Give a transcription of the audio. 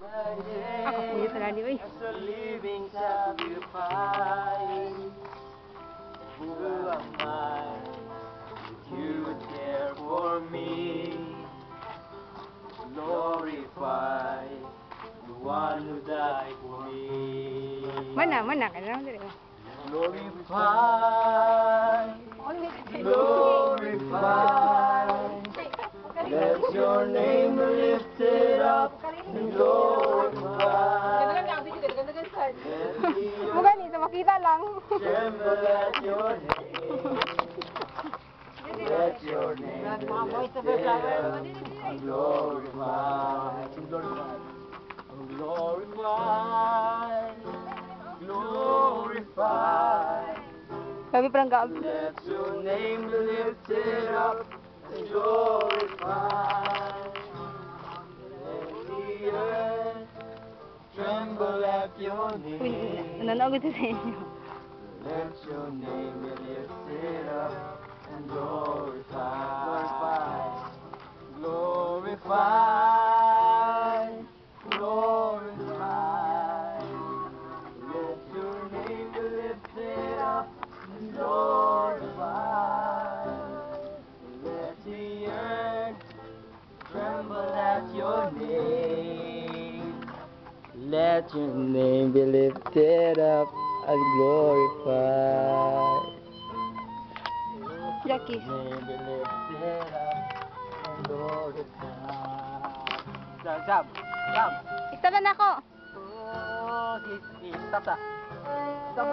Ako po yun talaga, oy. As a living sacrifice, who am I that you would care for me? Glorify the one who died for me. Mana ka lang dito. Glorify, glorify. Let your name be lifted up and glorified. Let the Mukha nito, makita lang. tremble at your name. Let your name be lifted up and glorified. Glorify, glorify. Sabi parang gabi. Let your name be lifted up and glorified. Let the earth tremble at your Uy, name. nanonood sa inyo. Let your name be lifted up and glorified. Glorify, glorify. Let your name be lifted up and glorified. Let the earth tremble at your name. Let your name be lifted up and glorified. Jackie. Name be lifted up and glorified. Jump. Stop na ako. Oh, stop. Stop.